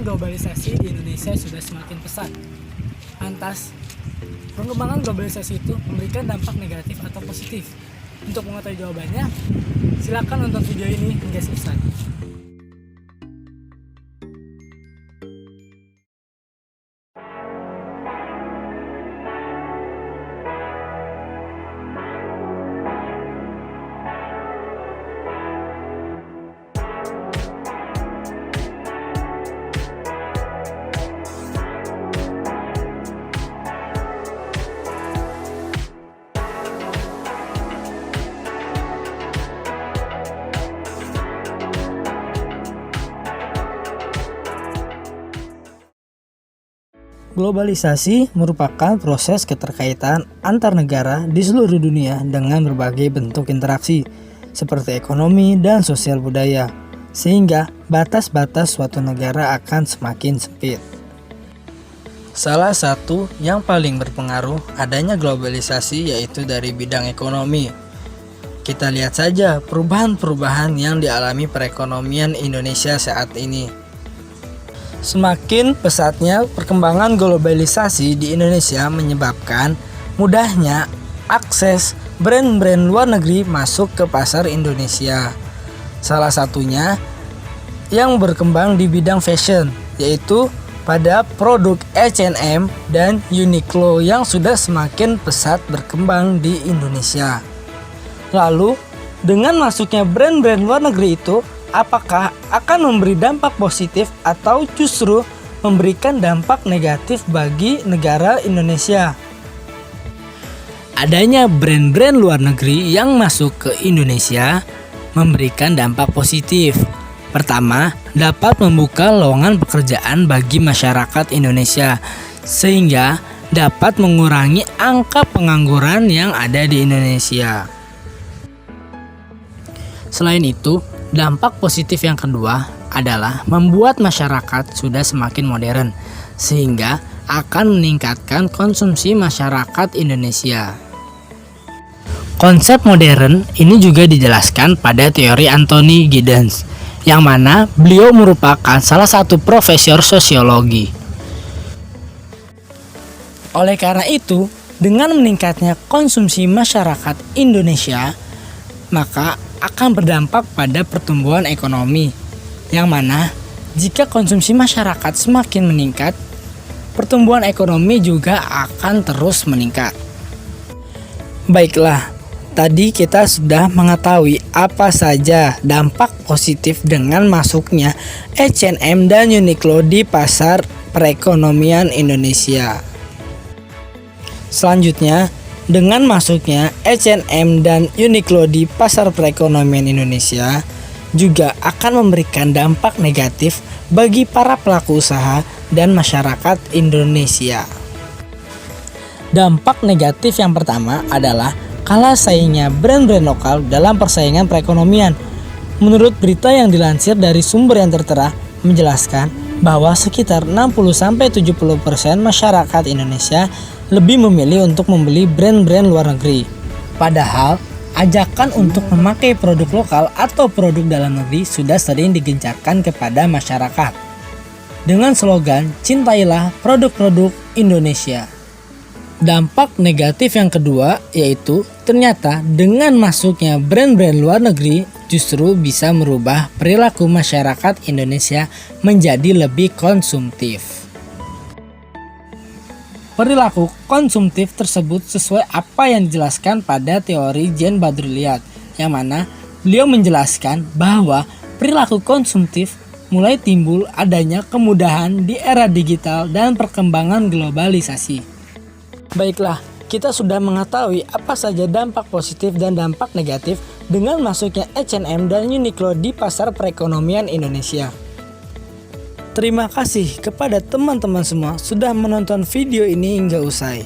globalisasi di Indonesia sudah semakin pesat. Lantas, perkembangan globalisasi itu memberikan dampak negatif atau positif? Untuk mengetahui jawabannya, silakan nonton video ini hingga selesai. Globalisasi merupakan proses keterkaitan antar negara di seluruh dunia dengan berbagai bentuk interaksi, seperti ekonomi dan sosial budaya, sehingga batas-batas suatu negara akan semakin sempit. Salah satu yang paling berpengaruh adanya globalisasi yaitu dari bidang ekonomi. Kita lihat saja perubahan-perubahan yang dialami perekonomian Indonesia saat ini. Semakin pesatnya perkembangan globalisasi di Indonesia menyebabkan mudahnya akses brand-brand luar negeri masuk ke pasar Indonesia. Salah satunya yang berkembang di bidang fashion, yaitu pada produk H&M dan Uniqlo yang sudah semakin pesat berkembang di Indonesia. Lalu, dengan masuknya brand-brand luar negeri itu, apakah akan memberi dampak positif atau justru memberikan dampak negatif bagi negara Indonesia? Adanya brand-brand luar negeri yang masuk ke Indonesia memberikan dampak positif. Pertama, dapat membuka lowongan pekerjaan bagi masyarakat Indonesia sehingga dapat mengurangi angka pengangguran yang ada di Indonesia. Selain itu, dampak positif yang kedua adalah membuat masyarakat sudah semakin modern, sehingga akan meningkatkan konsumsi masyarakat Indonesia. Konsep modern ini juga dijelaskan pada teori Anthony Giddens, yang mana beliau merupakan salah satu profesor sosiologi. Oleh karena itu, dengan meningkatnya konsumsi masyarakat Indonesia, maka akan berdampak pada pertumbuhan ekonomi, yang mana jika konsumsi masyarakat semakin meningkat, pertumbuhan ekonomi juga akan terus meningkat. Baiklah, tadi kita sudah mengetahui apa saja dampak positif dengan masuknya H&M dan Uniqlo di pasar perekonomian Indonesia. Selanjutnya, dengan masuknya H&M dan Uniqlo di pasar perekonomian Indonesia juga akan memberikan dampak negatif bagi para pelaku usaha dan masyarakat Indonesia. Dampak negatif yang pertama adalah kalah saingnya brand-brand lokal dalam persaingan perekonomian. Menurut berita yang dilansir dari sumber yang tertera menjelaskan bahwa sekitar 60-70% masyarakat Indonesia lebih memilih untuk membeli brand-brand luar negeri. Padahal, ajakan untuk memakai produk lokal atau produk dalam negeri sudah sering digencarkan kepada masyarakat. Dengan slogan, "Cintailah produk-produk Indonesia." Dampak negatif yang kedua yaitu ternyata dengan masuknya brand-brand luar negeri justru bisa merubah perilaku masyarakat Indonesia menjadi lebih konsumtif. Perilaku konsumtif tersebut sesuai apa yang dijelaskan pada teori Jean Baudrillard, yang mana beliau menjelaskan bahwa perilaku konsumtif mulai timbul adanya kemudahan di era digital dan perkembangan globalisasi. Baiklah, kita sudah mengetahui apa saja dampak positif dan dampak negatif dengan masuknya H&M dan Uniqlo di pasar perekonomian Indonesia. Terima kasih kepada teman-teman semua sudah menonton video ini hingga usai.